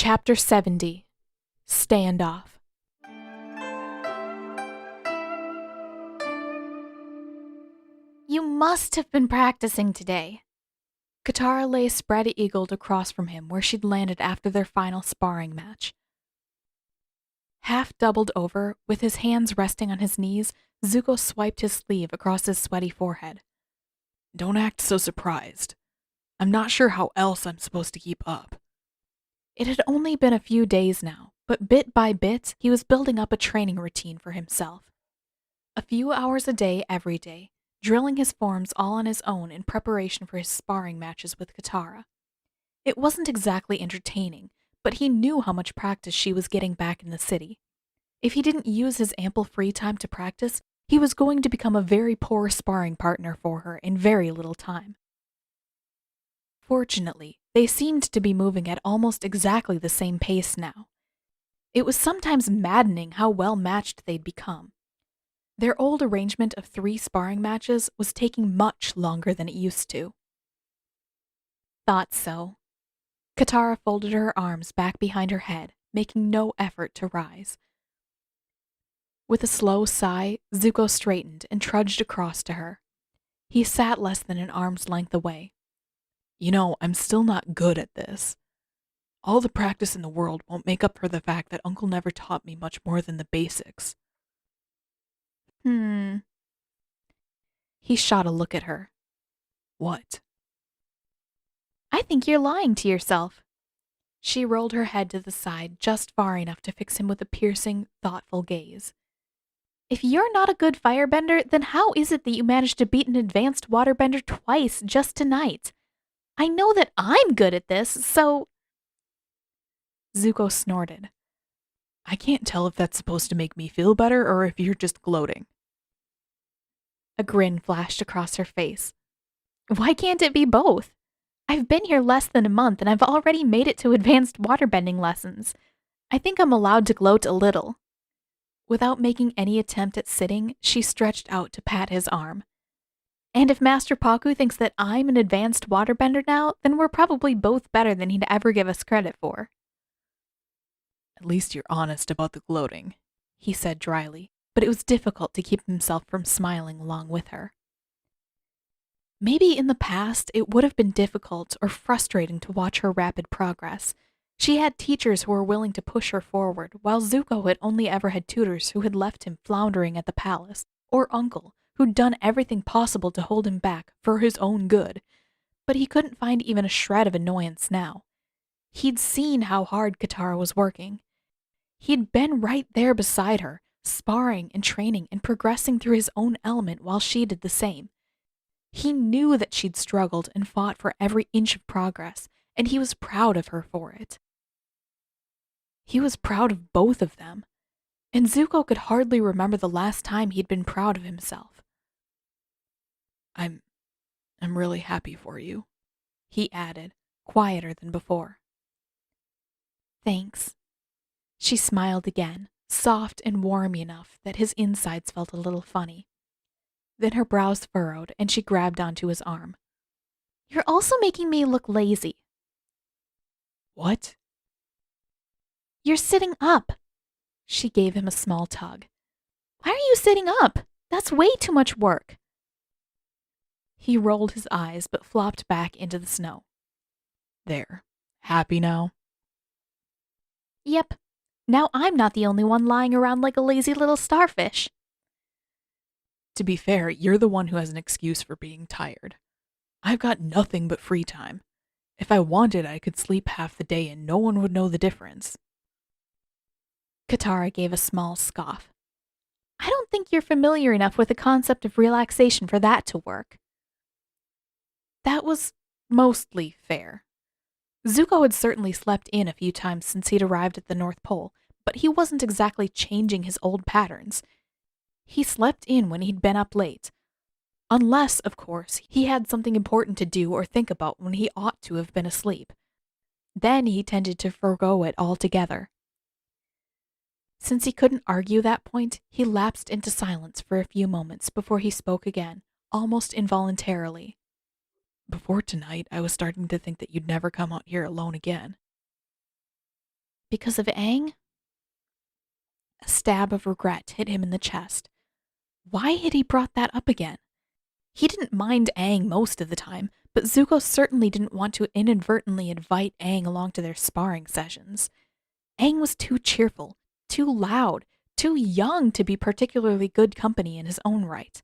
Chapter 70 Standoff. You must have been practicing today. Katara lay spread-eagled across from him where she'd landed after their final sparring match. Half doubled over, with his hands resting on his knees, Zuko swiped his sleeve across his sweaty forehead. Don't act so surprised. I'm not sure how else I'm supposed to keep up. It had only been a few days now, but bit by bit, he was building up a training routine for himself. A few hours a day every day, drilling his forms all on his own in preparation for his sparring matches with Katara. It wasn't exactly entertaining, but he knew how much practice she was getting back in the city. If he didn't use his ample free time to practice, he was going to become a very poor sparring partner for her in very little time. Fortunately, they seemed to be moving at almost exactly the same pace now. It was sometimes maddening how well matched they'd become. Their old arrangement of 3 sparring matches was taking much longer than it used to. Thought so. Katara folded her arms back behind her head, making no effort to rise. With a slow sigh, Zuko straightened and trudged across to her. He sat less than an arm's length away. You know, I'm still not good at this. All the practice in the world won't make up for the fact that Uncle never taught me much more than the basics. He shot a look at her. What? I think you're lying to yourself. She rolled her head to the side just far enough to fix him with a piercing, thoughtful gaze. If you're not a good firebender, then how is it that you managed to beat an advanced waterbender twice just tonight? I know that I'm good at this, so... Zuko snorted. I can't tell if that's supposed to make me feel better or if you're just gloating. A grin flashed across her face. Why can't it be both? I've been here less than a month and I've already made it to advanced waterbending lessons. I think I'm allowed to gloat a little. Without making any attempt at sitting, she stretched out to pat his arm. And if Master Paku thinks that I'm an advanced waterbender now, then we're probably both better than he'd ever give us credit for. At least you're honest about the gloating, he said dryly, but it was difficult to keep himself from smiling along with her. Maybe in the past it would have been difficult or frustrating to watch her rapid progress. She had teachers who were willing to push her forward, while Zuko had only ever had tutors who had left him floundering at the palace, or Uncle, who'd done everything possible to hold him back for his own good. But he couldn't find even a shred of annoyance now. He'd seen how hard Katara was working. He'd been right there beside her, sparring and training and progressing through his own element while she did the same. He knew that she'd struggled and fought for every inch of progress, and he was proud of her for it. He was proud of both of them, and Zuko could hardly remember the last time he'd been proud of himself. I'm really happy for you, he added, quieter than before. Thanks. She smiled again, soft and warm enough that his insides felt a little funny. Then her brows furrowed and she grabbed onto his arm. You're also making me look lazy. What? You're sitting up. She gave him a small tug. Why are you sitting up? That's way too much work. He rolled his eyes but flopped back into the snow. There. Happy now? Yep. Now I'm not the only one lying around like a lazy little starfish. To be fair, you're the one who has an excuse for being tired. I've got nothing but free time. If I wanted, I could sleep half the day and no one would know the difference. Katara gave a small scoff. I don't think you're familiar enough with the concept of relaxation for that to work. That was mostly fair. Zuko had certainly slept in a few times since he'd arrived at the North Pole, but he wasn't exactly changing his old patterns. He slept in when he'd been up late. Unless, of course, he had something important to do or think about when he ought to have been asleep. Then he tended to forgo it altogether. Since he couldn't argue that point, he lapsed into silence for a few moments before he spoke again, almost involuntarily. Before tonight, I was starting to think that you'd never come out here alone again. Because of Aang? A stab of regret hit him in the chest. Why had he brought that up again? He didn't mind Aang most of the time, but Zuko certainly didn't want to inadvertently invite Aang along to their sparring sessions. Aang was too cheerful, too loud, too young to be particularly good company in his own right.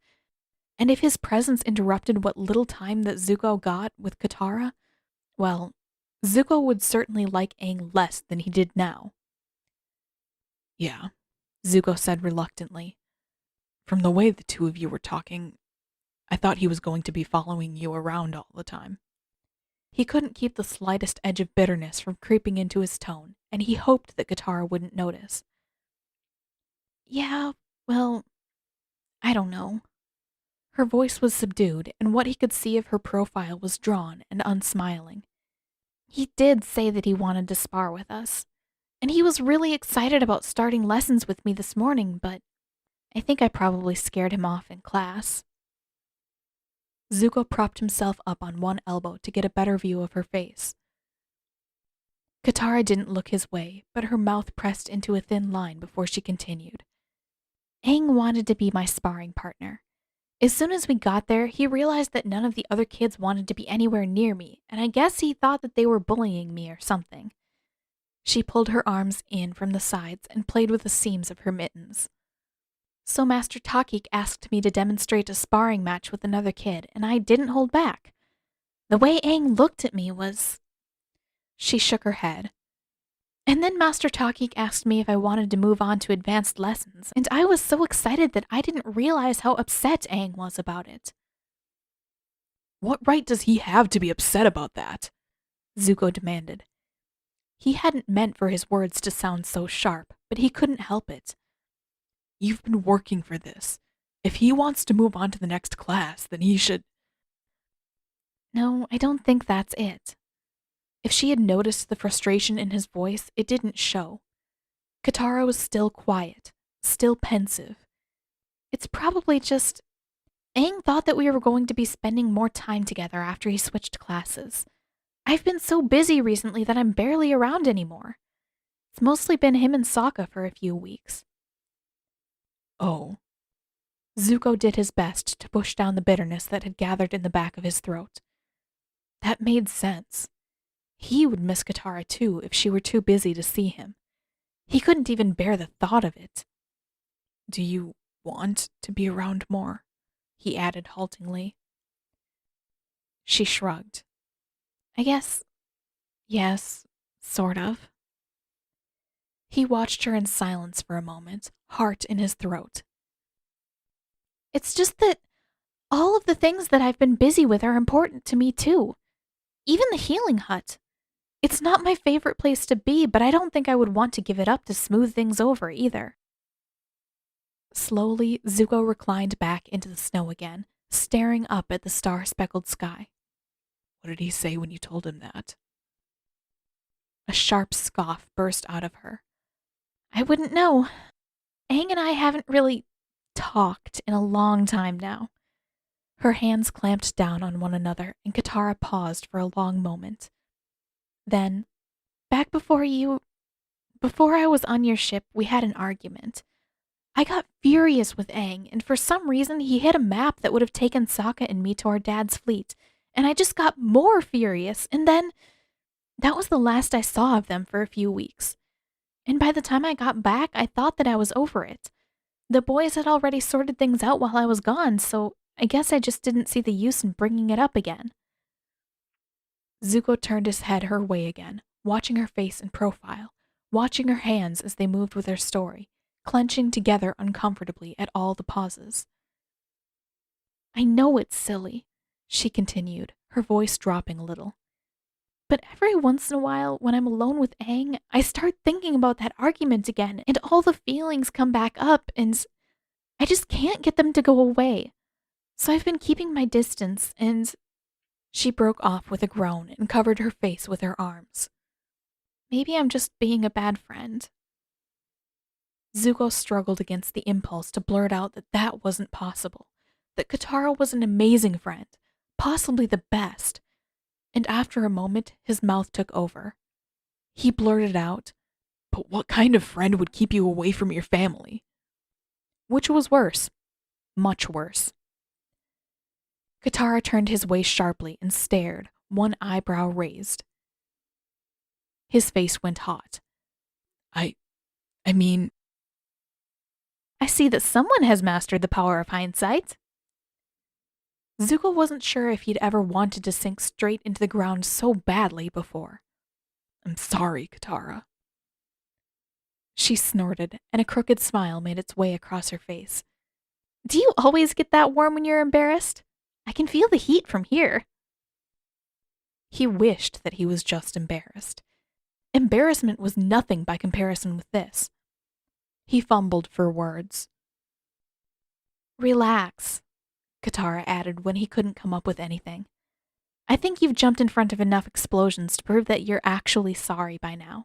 And if his presence interrupted what little time that Zuko got with Katara, well, Zuko would certainly like Aang less than he did now. Yeah, Zuko said reluctantly. From the way the two of you were talking, I thought he was going to be following you around all the time. He couldn't keep the slightest edge of bitterness from creeping into his tone, and he hoped that Katara wouldn't notice. Yeah, well, I don't know. Her voice was subdued, and what he could see of her profile was drawn and unsmiling. He did say that he wanted to spar with us, and he was really excited about starting lessons with me this morning, but I think I probably scared him off in class. Zuko propped himself up on one elbow to get a better view of her face. Katara didn't look his way, but her mouth pressed into a thin line before she continued. Aang wanted to be my sparring partner. As soon as we got there, he realized that none of the other kids wanted to be anywhere near me, and I guess he thought that they were bullying me or something. She pulled her arms in from the sides and played with the seams of her mittens. So Master Takik asked me to demonstrate a sparring match with another kid, and I didn't hold back. The way Aang looked at me was... She shook her head. And then Master Takik asked me if I wanted to move on to advanced lessons, and I was so excited that I didn't realize how upset Aang was about it. What right does he have to be upset about that? Zuko demanded. He hadn't meant for his words to sound so sharp, but he couldn't help it. You've been working for this. If he wants to move on to the next class, then he should... No, I don't think that's it. If she had noticed the frustration in his voice, it didn't show. Katara was still quiet, still pensive. It's probably just... Aang thought that we were going to be spending more time together after he switched classes. I've been so busy recently that I'm barely around anymore. It's mostly been him and Sokka for a few weeks. Oh. Zuko did his best to push down the bitterness that had gathered in the back of his throat. That made sense. He would miss Katara too if she were too busy to see him. He couldn't even bear the thought of it. Do you want to be around more? He added haltingly. She shrugged. I guess, yes, sort of. He watched her in silence for a moment, heart in his throat. It's just that all of the things that I've been busy with are important to me too. Even the healing hut. It's not my favorite place to be, but I don't think I would want to give it up to smooth things over either. Slowly, Zuko reclined back into the snow again, staring up at the star-speckled sky. What did he say when you told him that? A sharp scoff burst out of her. I wouldn't know. Aang and I haven't really talked in a long time now. Her hands clamped down on one another, and Katara paused for a long moment. Then, back before I was on your ship, we had an argument. I got furious with Aang, and for some reason he hit a map that would have taken Sokka and me to our dad's fleet, and I just got more furious, and then that was the last I saw of them for a few weeks. And by the time I got back, I thought that I was over it. The boys had already sorted things out while I was gone, so I guess I just didn't see the use in bringing it up again. Zuko turned his head her way again, watching her face and profile, watching her hands as they moved with her story, clenching together uncomfortably at all the pauses. I know it's silly, she continued, her voice dropping a little. But every once in a while, when I'm alone with Aang, I start thinking about that argument again, and all the feelings come back up, and I just can't get them to go away. So I've been keeping my distance, and... She broke off with a groan and covered her face with her arms. Maybe I'm just being a bad friend. Zuko struggled against the impulse to blurt out that that wasn't possible, that Katara was an amazing friend, possibly the best. And after a moment, his mouth took over. He blurted out, But what kind of friend would keep you away from your family? Which was worse? Much worse. Katara turned his way sharply and stared, one eyebrow raised. His face went hot. I mean, I see that someone has mastered the power of hindsight. Zuko wasn't sure if he'd ever wanted to sink straight into the ground so badly before. I'm sorry, Katara. She snorted, and a crooked smile made its way across her face. Do you always get that warm when you're embarrassed? I can feel the heat from here. He wished that he was just embarrassed. Embarrassment was nothing by comparison with this. He fumbled for words. Relax, Katara added when he couldn't come up with anything. I think you've jumped in front of enough explosions to prove that you're actually sorry by now.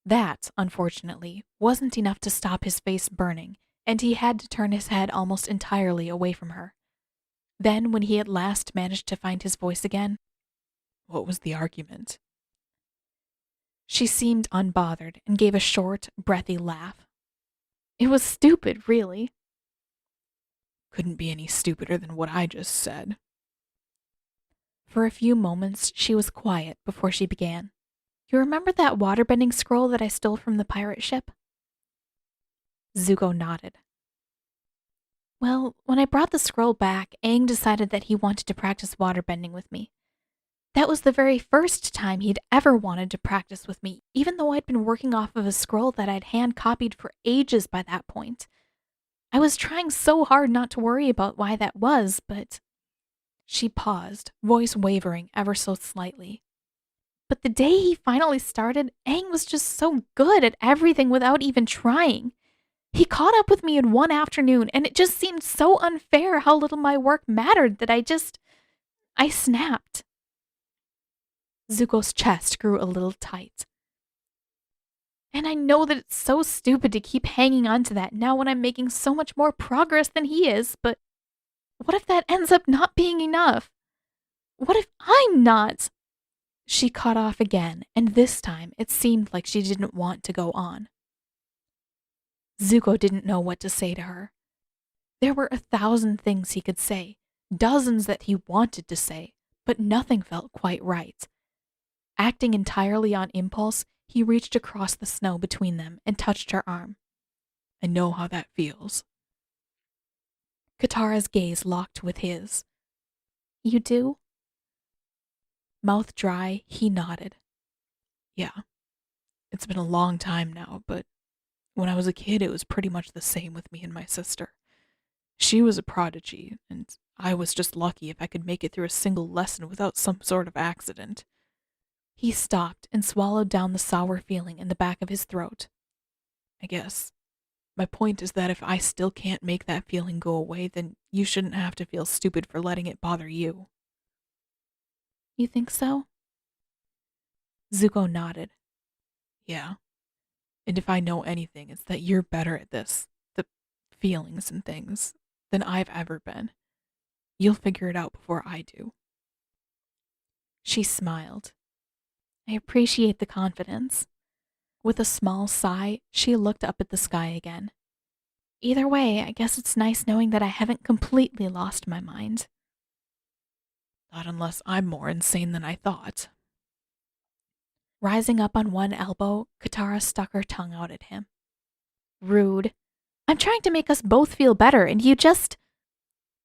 That, unfortunately, wasn't enough to stop his face burning, and he had to turn his head almost entirely away from her. Then, when he at last managed to find his voice again, What was the argument? She seemed unbothered and gave a short, breathy laugh. It was stupid, really. Couldn't be any stupider than what I just said. For a few moments, she was quiet before she began. You remember that waterbending scroll that I stole from the pirate ship? Zuko nodded. Well, when I brought the scroll back, Aang decided that he wanted to practice waterbending with me. That was the very first time he'd ever wanted to practice with me, even though I'd been working off of a scroll that I'd hand-copied for ages by that point. I was trying so hard not to worry about why that was, but... She paused, voice wavering ever so slightly. But the day he finally started, Aang was just so good at everything without even trying. He caught up with me in one afternoon, and it just seemed so unfair how little my work mattered that I snapped. Zuko's chest grew a little tight. And I know that it's so stupid to keep hanging on to that now when I'm making so much more progress than he is, but what if that ends up not being enough? What if I'm not? She cut off again, and this time it seemed like she didn't want to go on. Zuko didn't know what to say to her. There were 1,000 things he could say, dozens that he wanted to say, but nothing felt quite right. Acting entirely on impulse, he reached across the snow between them and touched her arm. I know how that feels. Katara's gaze locked with his. You do? Mouth dry, he nodded. Yeah. It's been a long time now, but when I was a kid, it was pretty much the same with me and my sister. She was a prodigy, and I was just lucky if I could make it through a single lesson without some sort of accident. He stopped and swallowed down the sour feeling in the back of his throat. I guess. My point is that if I still can't make that feeling go away, then you shouldn't have to feel stupid for letting it bother you. You think so? Zuko nodded. Yeah. And if I know anything, it's that you're better at this, the feelings and things, than I've ever been. You'll figure it out before I do. She smiled. I appreciate the confidence. With a small sigh, she looked up at the sky again. Either way, I guess it's nice knowing that I haven't completely lost my mind. Not unless I'm more insane than I thought. Rising up on one elbow, Katara stuck her tongue out at him. Rude. I'm trying to make us both feel better, and you just...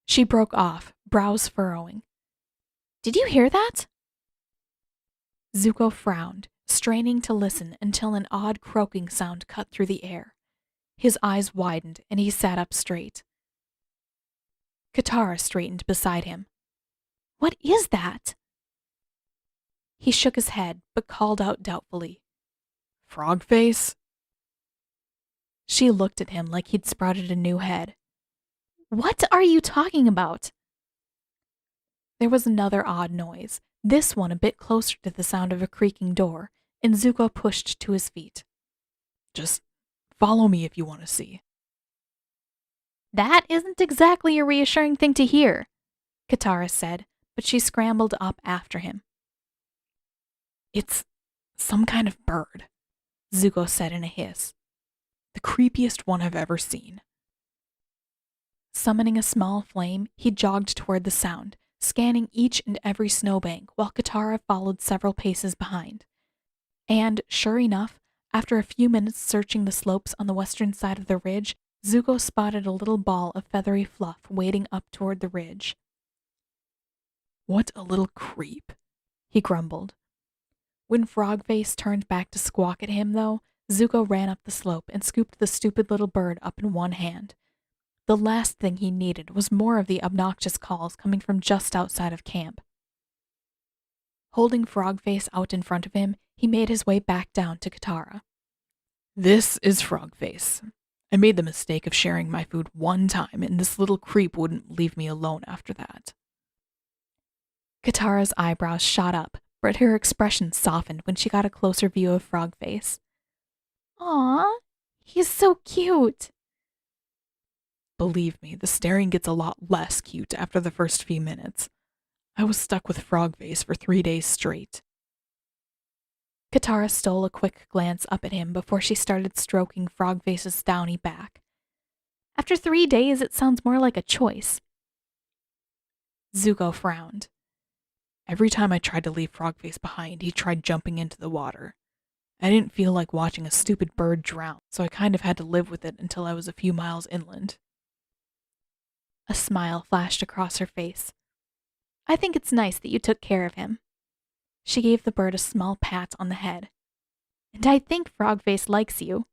She broke off, brows furrowing. Did you hear that? Zuko frowned, straining to listen until an odd croaking sound cut through the air. His eyes widened, and he sat up straight. Katara straightened beside him. What is that? He shook his head, but called out doubtfully. Frog face? She looked at him like he'd sprouted a new head. What are you talking about? There was another odd noise, this one a bit closer to the sound of a creaking door, and Zuko pushed to his feet. Just follow me if you want to see. That isn't exactly a reassuring thing to hear, Katara said, but she scrambled up after him. It's some kind of bird. Zuko said in a hiss. The creepiest one I've ever seen. Summoning a small flame, he jogged toward the sound, scanning each and every snowbank while Katara followed several paces behind. And, sure enough, after a few minutes searching the slopes on the western side of the ridge, Zuko spotted a little ball of feathery fluff wading up toward the ridge. What a little creep, he grumbled. When Frogface turned back to squawk at him, though, Zuko ran up the slope and scooped the stupid little bird up in one hand. The last thing he needed was more of the obnoxious calls coming from just outside of camp. Holding Frogface out in front of him, he made his way back down to Katara. This is Frogface. I made the mistake of sharing my food one time, and this little creep wouldn't leave me alone after that. Katara's eyebrows shot up, but her expression softened when she got a closer view of Frogface. Aw, he's so cute. Believe me, the staring gets a lot less cute after the first few minutes. I was stuck with Frogface for 3 days straight. Katara stole a quick glance up at him before she started stroking Frogface's downy back. After 3 days, it sounds more like a choice. Zuko frowned. Every time I tried to leave Frogface behind, he tried jumping into the water. I didn't feel like watching a stupid bird drown, so I kind of had to live with it until I was a few miles inland. A smile flashed across her face. I think it's nice that you took care of him. She gave the bird a small pat on the head. And I think Frogface likes you.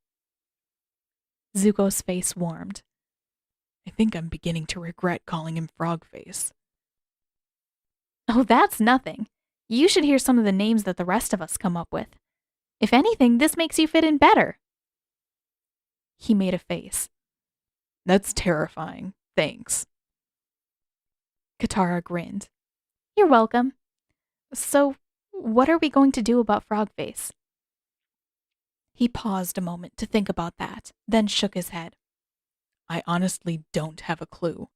Zuko's face warmed. I think I'm beginning to regret calling him Frogface. Oh, that's nothing. You should hear some of the names that the rest of us come up with. If anything, this makes you fit in better. He made a face. That's terrifying. Thanks. Katara grinned. You're welcome. So, what are we going to do about Frogface? He paused a moment to think about that, then shook his head. I honestly don't have a clue.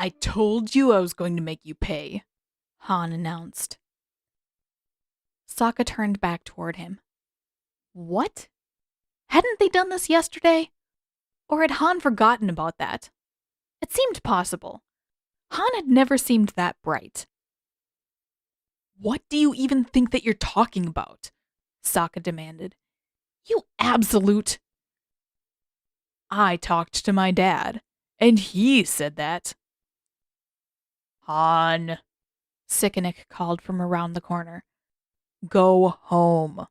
I told you I was going to make you pay, Han announced. Sokka turned back toward him. What? Hadn't they done this yesterday? Or had Han forgotten about that? It seemed possible. Han had never seemed that bright. What do you even think that you're talking about? Sokka demanded. You absolute... I talked to my dad, and he said that. Han, Sikanik called from around the corner. Go home.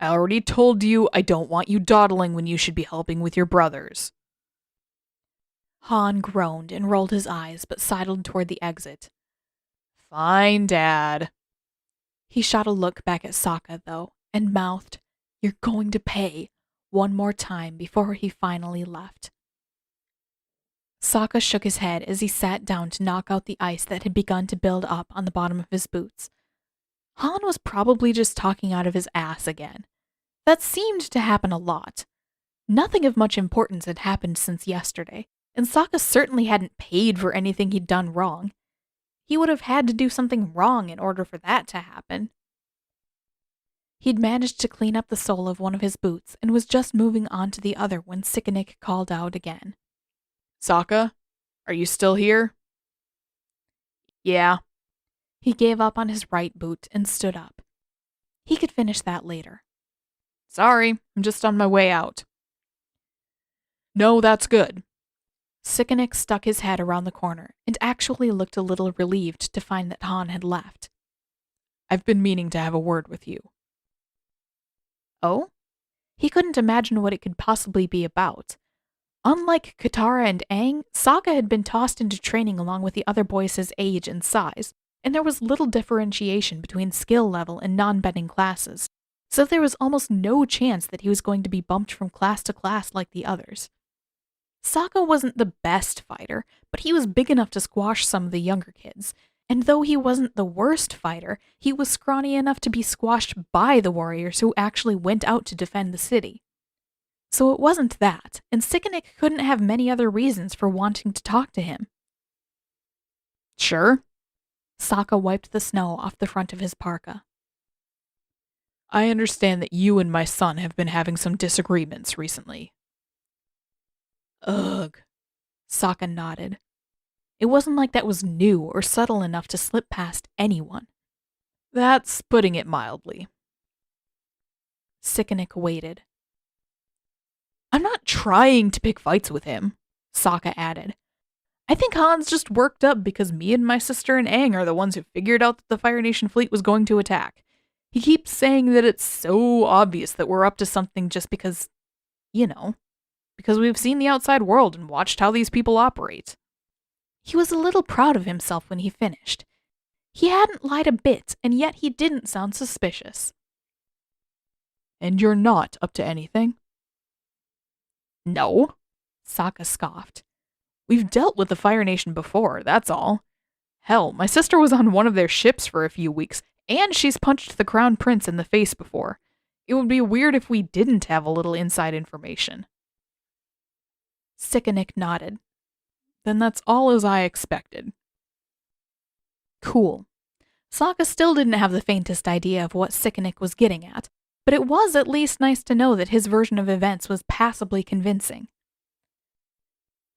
I already told you I don't want you dawdling when you should be helping with your brothers. Han groaned and rolled his eyes, but sidled toward the exit. Fine, Dad. He shot a look back at Sokka, though, and mouthed, You're going to pay, one more time before he finally left. Sokka shook his head as he sat down to knock out the ice that had begun to build up on the bottom of his boots. Han was probably just talking out of his ass again. That seemed to happen a lot. Nothing of much importance had happened since yesterday, and Sokka certainly hadn't paid for anything he'd done wrong. He would have had to do something wrong in order for that to happen. He'd managed to clean up the sole of one of his boots and was just moving on to the other when Sikanik called out again. Sokka, are you still here? Yeah. He gave up on his right boot and stood up. He could finish that later. Sorry, I'm just on my way out. No, that's good. Sikanik stuck his head around the corner and actually looked a little relieved to find that Han had left. I've been meaning to have a word with you. Oh? He couldn't imagine what it could possibly be about. Unlike Katara and Aang, Sokka had been tossed into training along with the other boys his age and size, and there was little differentiation between skill level and non-bending classes, so there was almost no chance that he was going to be bumped from class to class like the others. Sokka wasn't the best fighter, but he was big enough to squash some of the younger kids, and though he wasn't the worst fighter, he was scrawny enough to be squashed by the warriors who actually went out to defend the city. So it wasn't that, and Sikanik couldn't have many other reasons for wanting to talk to him. Sure. Sokka wiped the snow off the front of his parka. I understand that you and my son have been having some disagreements recently. Ugh. Sokka nodded. It wasn't like that was new or subtle enough to slip past anyone. That's putting it mildly. Sikanik waited. I'm not trying to pick fights with him, Sokka added. I think Han's just worked up because me and my sister and Aang are the ones who figured out that the Fire Nation fleet was going to attack. He keeps saying that it's so obvious that we're up to something just because, because we've seen the outside world and watched how these people operate. He was a little proud of himself when he finished. He hadn't lied a bit, and yet he didn't sound suspicious. And you're not up to anything? No, Sokka scoffed. We've dealt with the Fire Nation before, that's all. Hell, my sister was on one of their ships for a few weeks, and she's punched the Crown Prince in the face before. It would be weird if we didn't have a little inside information. Sikanik nodded. Then that's all as I expected. Cool. Sokka still didn't have the faintest idea of what Sikanik was getting at, but it was at least nice to know that his version of events was passably convincing.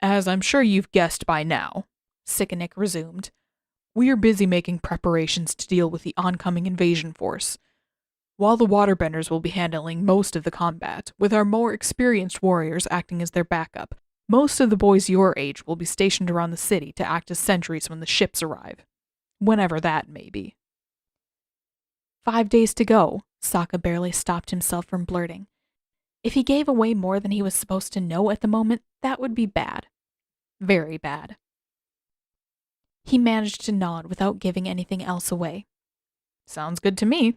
As I'm sure you've guessed by now, Sikanik resumed, we are busy making preparations to deal with the oncoming invasion force. While the waterbenders will be handling most of the combat, with our more experienced warriors acting as their backup, most of the boys your age will be stationed around the city to act as sentries when the ships arrive. Whenever that may be. 5 days to go, Sokka barely stopped himself from blurting. If he gave away more than he was supposed to know at the moment, that would be bad. Very bad. He managed to nod without giving anything else away. Sounds good to me.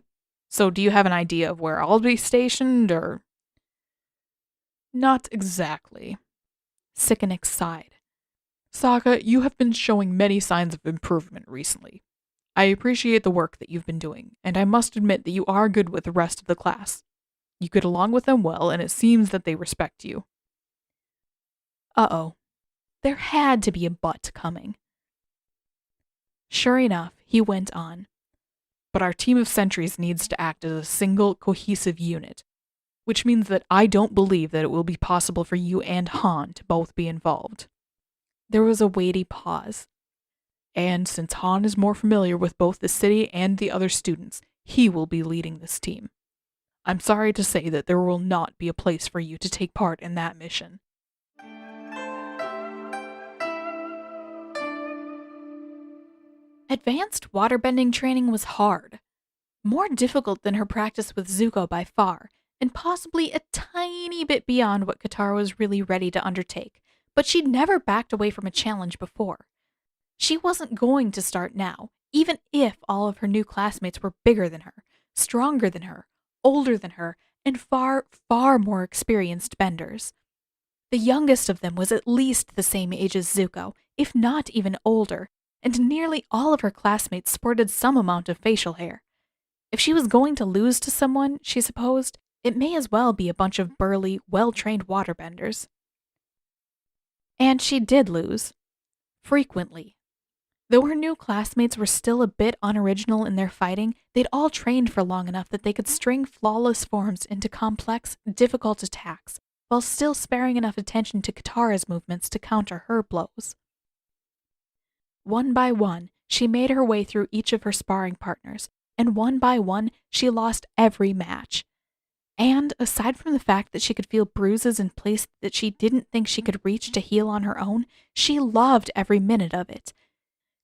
So do you have an idea of where I'll be stationed, or? Not exactly. Sikanik sighed. Sokka, you have been showing many signs of improvement recently. I appreciate the work that you've been doing, and I must admit that you are good with the rest of the class. You get along with them well, and it seems that they respect you. Uh-oh. There had to be a but coming. Sure enough, he went on. But our team of sentries needs to act as a single, cohesive unit, which means that I don't believe that it will be possible for you and Han to both be involved. There was a weighty pause. And since Han is more familiar with both the city and the other students, he will be leading this team. I'm sorry to say that there will not be a place for you to take part in that mission. Advanced waterbending training was hard. More difficult than her practice with Zuko by far, and possibly a tiny bit beyond what Katara was really ready to undertake, but she'd never backed away from a challenge before. She wasn't going to start now, even if all of her new classmates were bigger than her, stronger than her, older than her, and far, far more experienced benders. The youngest of them was at least the same age as Zuko, if not even older, and nearly all of her classmates sported some amount of facial hair. If she was going to lose to someone, she supposed, it may as well be a bunch of burly, well-trained waterbenders. And she did lose. Frequently. Though her new classmates were still a bit unoriginal in their fighting, they'd all trained for long enough that they could string flawless forms into complex, difficult attacks, while still sparing enough attention to Katara's movements to counter her blows. One by one, she made her way through each of her sparring partners, and one by one, she lost every match. And, aside from the fact that she could feel bruises in places that she didn't think she could reach to heal on her own, she loved every minute of it.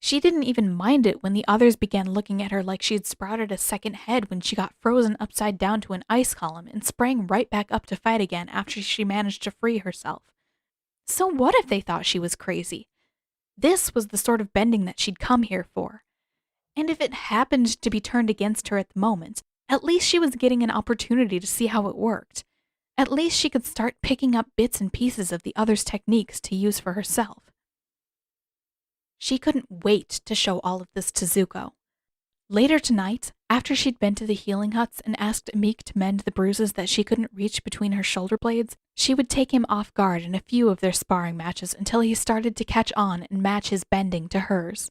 She didn't even mind it when the others began looking at her like she had sprouted a second head when she got frozen upside down to an ice column and sprang right back up to fight again after she managed to free herself. So what if they thought she was crazy? This was the sort of bending that she'd come here for. And if it happened to be turned against her at the moment, at least she was getting an opportunity to see how it worked. At least she could start picking up bits and pieces of the others' techniques to use for herself. She couldn't wait to show all of this to Zuko. Later tonight, after she'd been to the healing huts and asked Meek to mend the bruises that she couldn't reach between her shoulder blades, she would take him off guard in a few of their sparring matches until he started to catch on and match his bending to hers.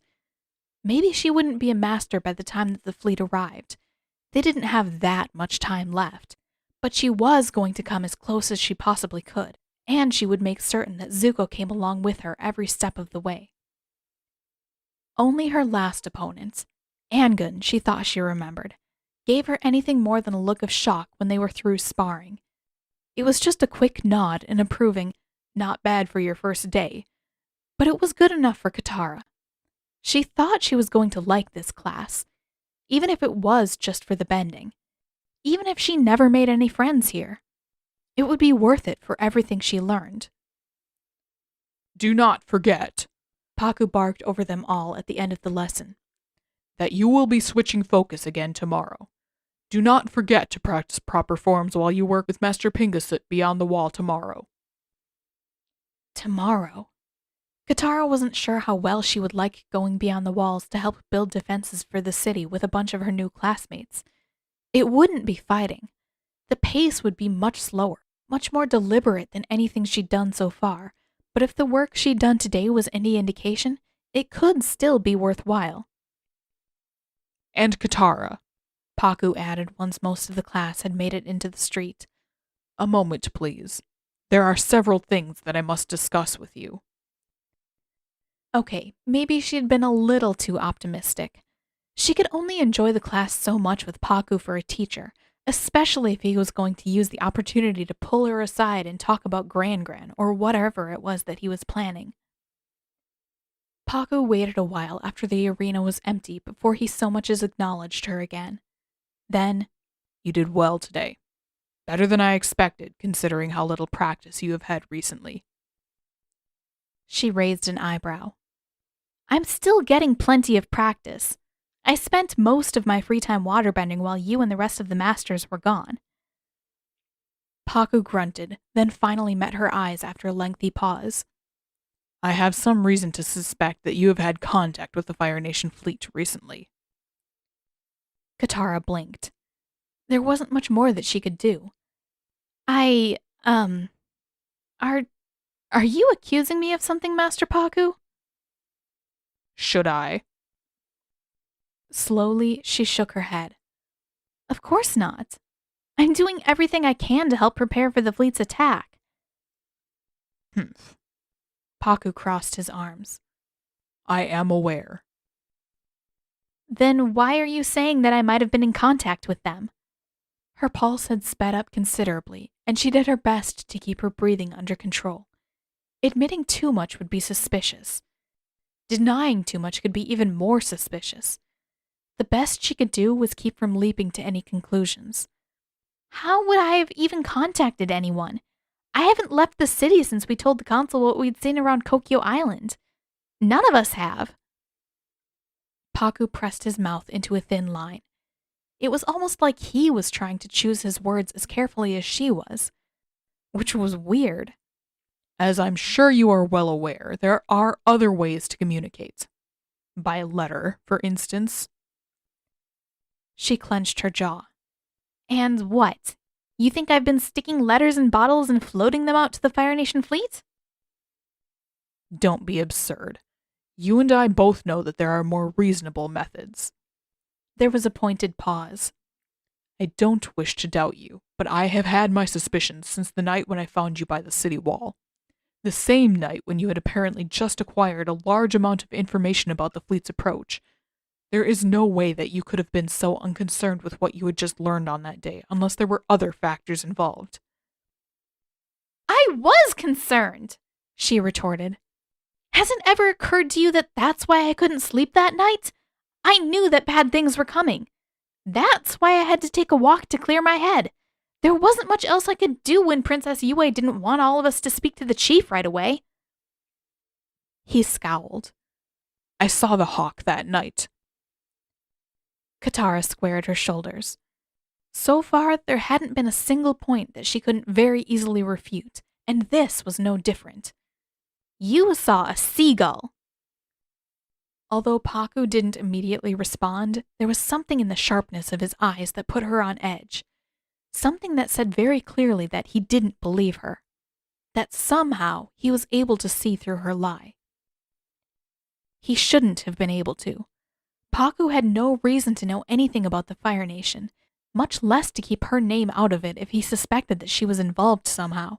Maybe she wouldn't be a master by the time that the fleet arrived. They didn't have that much time left, but she was going to come as close as she possibly could, and she would make certain that Zuko came along with her every step of the way. Only her last opponent, Angun, she thought she remembered, gave her anything more than a look of shock when they were through sparring. It was just a quick nod and approving, "Not bad for your first day," but it was good enough for Katara. She thought she was going to like this class, even if it was just for the bending. Even if she never made any friends here, it would be worth it for everything she learned. "Do not forget," Paku barked over them all at the end of the lesson, "that you will be switching focus again tomorrow. Do not forget to practice proper forms while you work with Master Pingasut beyond the wall tomorrow." Tomorrow. Katara wasn't sure how well she would like going beyond the walls to help build defenses for the city with a bunch of her new classmates. It wouldn't be fighting. The pace would be much slower, much more deliberate than anything she'd done so far, but if the work she'd done today was any indication, it could still be worthwhile. "And Katara," Paku added once most of the class had made it into the street, "a moment, please. There are several things that I must discuss with you." Okay, maybe she'd been a little too optimistic. She could only enjoy the class so much with Paku for a teacher, especially if he was going to use the opportunity to pull her aside and talk about Gran or whatever it was that he was planning. Paku waited a while after the arena was empty before he so much as acknowledged her again. Then, "You did well today. Better than I expected, considering how little practice you have had recently." she raised an eyebrow. I'm still getting plenty of practice. I spent most of my free time waterbending while you and the rest of the masters were gone. Paku grunted, then finally met her eyes after a lengthy pause. "I have some reason to suspect that you have had contact with the Fire Nation fleet recently." Katara blinked. There wasn't much more that she could do. Are you accusing me of something, Master Paku? "Should I?" Slowly, she shook her head. Of course not. I'm doing everything I can to help prepare for the fleet's attack. "Humph." Paku crossed his arms. "I am aware." Then why are you saying that I might have been in contact with them? Her pulse had sped up considerably, and she did her best to keep her breathing under control. Admitting too much would be suspicious. Denying too much could be even more suspicious. The best she could do was keep from leaping to any conclusions. How would I have even contacted anyone? I haven't left the city since we told the council what we'd seen around Kokyo Island. None of us have. Paku pressed his mouth into a thin line. It was almost like he was trying to choose his words as carefully as she was, which was weird. "As I'm sure you are well aware, there are other ways to communicate. By letter, for instance." She clenched her jaw. And what? You think I've been sticking letters in bottles and floating them out to the Fire Nation fleet? "Don't be absurd. You and I both know that there are more reasonable methods." There was a pointed pause. "I don't wish to doubt you, but I have had my suspicions since the night when I found you by the city wall. The same night when you had apparently just acquired a large amount of information about the fleet's approach. There is no way that you could have been so unconcerned with what you had just learned on that day, unless there were other factors involved." I was concerned, she retorted. Hasn't it ever occurred to you that that's why I couldn't sleep that night? I knew that bad things were coming. That's why I had to take a walk to clear my head. There wasn't much else I could do when Princess Yue didn't want all of us to speak to the chief right away. He scowled. "I saw the hawk that night." Katara squared her shoulders. So far, there hadn't been a single point that she couldn't very easily refute, and this was no different. You saw a seagull. Although Paku didn't immediately respond, there was something in the sharpness of his eyes that put her on edge. Something that said very clearly that he didn't believe her. That somehow he was able to see through her lie. He shouldn't have been able to. Paku had no reason to know anything about the Fire Nation, much less to keep her name out of it if he suspected that she was involved somehow.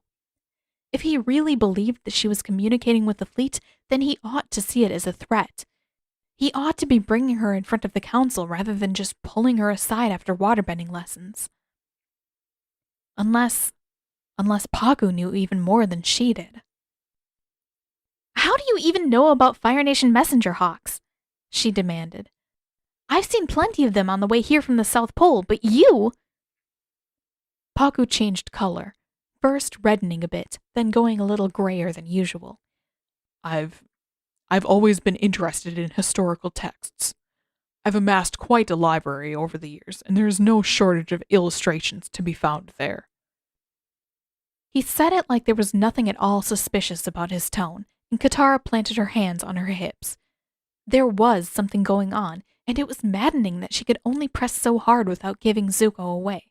If he really believed that she was communicating with the fleet, then he ought to see it as a threat. He ought to be bringing her in front of the council rather than just pulling her aside after waterbending lessons. Unless Paku knew even more than she did. How do you even know about Fire Nation messenger hawks? She demanded. I've seen plenty of them on the way here from the South Pole, but you… Paku changed color, first reddening a bit, then going a little grayer than usual. I've always been interested in historical texts. I've amassed quite a library over the years, and there is no shortage of illustrations to be found there. He said it like there was nothing at all suspicious about his tone, and Katara planted her hands on her hips. There was something going on, and it was maddening that she could only press so hard without giving Zuko away.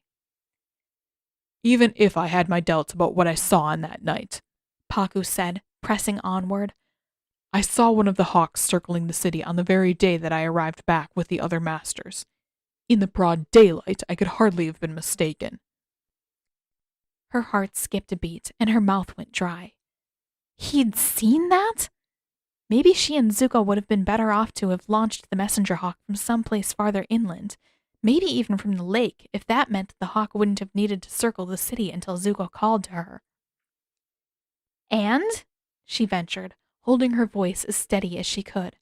Even if I had my doubts about what I saw on that night, Paku said, pressing onward, I saw one of the hawks circling the city on the very day that I arrived back with the other masters. In the broad daylight, I could hardly have been mistaken. Her heart skipped a beat, and her mouth went dry. He'd seen that? Maybe she and Zuko would have been better off to have launched the messenger hawk from someplace farther inland, maybe even from the lake, if that meant that the hawk wouldn't have needed to circle the city until Zuko called to her. And? She ventured, holding her voice as steady as she could.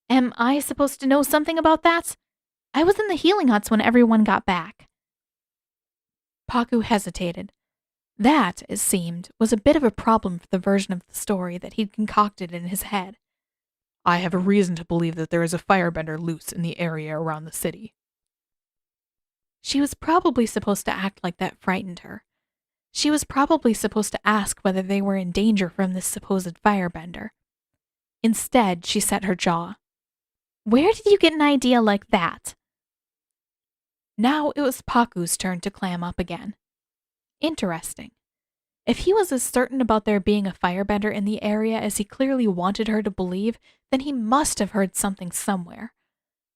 Am I supposed to know something about that? I was in the healing huts when everyone got back. Paku hesitated. That, it seemed, was a bit of a problem for the version of the story that he'd concocted in his head. I have a reason to believe that there is a firebender loose in the area around the city. She was probably supposed to act like that frightened her. She was probably supposed to ask whether they were in danger from this supposed firebender. Instead, she set her jaw. Where did you get an idea like that? Now it was Paku's turn to clam up again. Interesting. If he was as certain about there being a firebender in the area as he clearly wanted her to believe, then he must have heard something somewhere.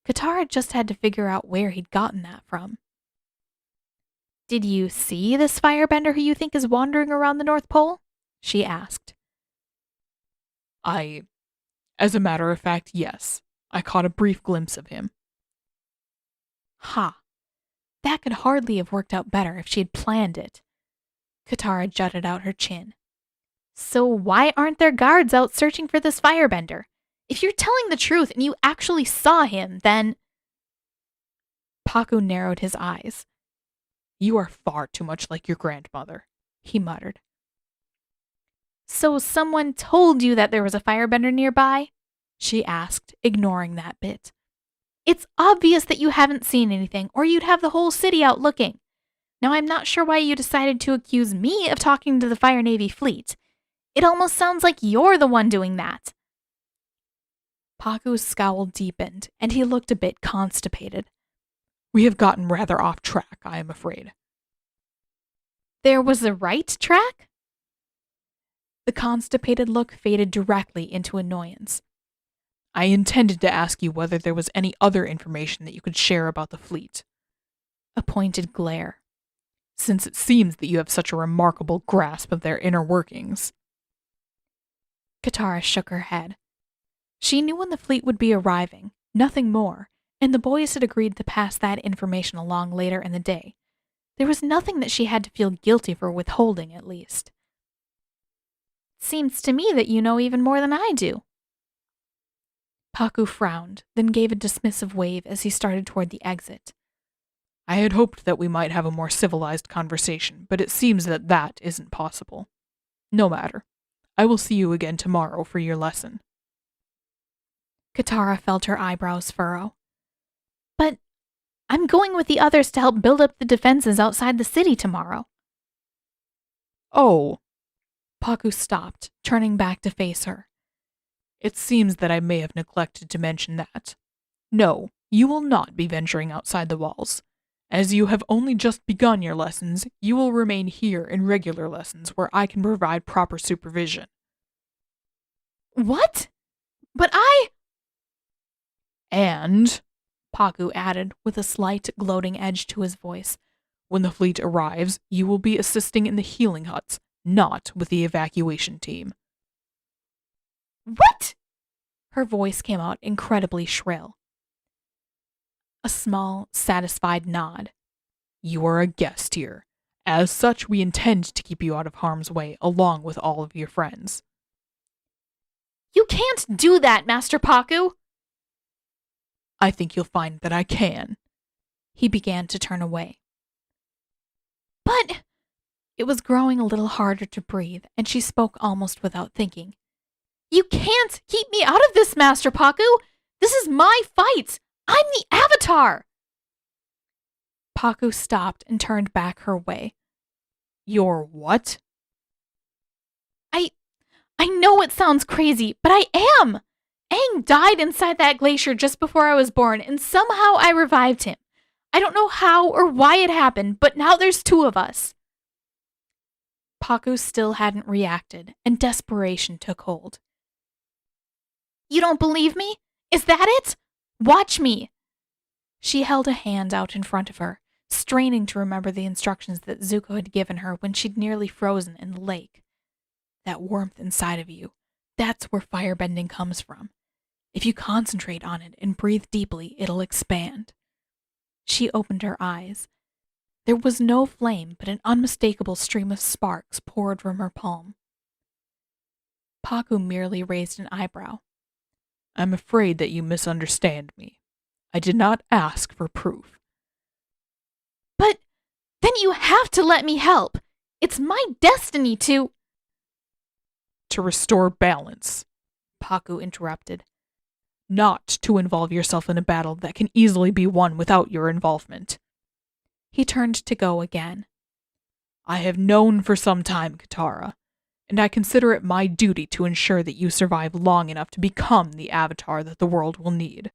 Katara just had to figure out where he'd gotten that from. Did you see this firebender who you think is wandering around the North Pole? She asked. As a matter of fact, yes. I caught a brief glimpse of him. Ha. That could hardly have worked out better if she had planned it. Katara jutted out her chin. So why aren't there guards out searching for this firebender? If you're telling the truth and you actually saw him, then… Paku narrowed his eyes. You are far too much like your grandmother, he muttered. So someone told you that there was a firebender nearby? She asked, ignoring that bit. It's obvious that you haven't seen anything, or you'd have the whole city out looking. Now, I'm not sure why you decided to accuse me of talking to the Fire Navy fleet. It almost sounds like you're the one doing that. Paku's scowl deepened, and he looked a bit constipated. We have gotten rather off track, I am afraid. There was a right track? The constipated look faded directly into annoyance. I intended to ask you whether there was any other information that you could share about the fleet. A pointed glare. Since it seems that you have such a remarkable grasp of their inner workings. Katara shook her head. She knew when the fleet would be arriving, nothing more, and the boys had agreed to pass that information along later in the day. There was nothing that she had to feel guilty for withholding, at least. Seems to me that you know even more than I do. Paku frowned, then gave a dismissive wave as he started toward the exit. I had hoped that we might have a more civilized conversation, but it seems that that isn't possible. No matter. I will see you again tomorrow for your lesson. Katara felt her eyebrows furrow. But I'm going with the others to help build up the defenses outside the city tomorrow. Oh. Paku stopped, turning back to face her. It seems that I may have neglected to mention that. No, you will not be venturing outside the walls. As you have only just begun your lessons, you will remain here in regular lessons where I can provide proper supervision. What? But I… And, Paku added with a slight gloating edge to his voice. When the fleet arrives, you will be assisting in the healing huts, not with the evacuation team. What? Her voice came out incredibly shrill. A small, satisfied nod. You are a guest here. As such, we intend to keep you out of harm's way along with all of your friends. You can't do that, Master Paku! I think you'll find that I can. He began to turn away. But it was growing a little harder to breathe, and she spoke almost without thinking. You can't keep me out of this, Master Paku! This is my fight! I'm the Avatar! Paku stopped and turned back her way. You're what? I know it sounds crazy, but I am! Aang died inside that glacier just before I was born, and somehow I revived him. I don't know how or why it happened, but now there's two of us. Paku still hadn't reacted, and desperation took hold. You don't believe me? Is that it? Watch me! She held a hand out in front of her, straining to remember the instructions that Zuko had given her when she'd nearly frozen in the lake. That warmth inside of you, that's where firebending comes from. If you concentrate on it and breathe deeply, it'll expand. She opened her eyes. There was no flame, but an unmistakable stream of sparks poured from her palm. Paku merely raised an eyebrow. I'm afraid that you misunderstand me. I did not ask for proof. But then you have to let me help. It's my destiny to restore balance, Paku interrupted. Not to involve yourself in a battle that can easily be won without your involvement. He turned to go again. I have known for some time, Katara, and I consider it my duty to ensure that you survive long enough to become the Avatar that the world will need.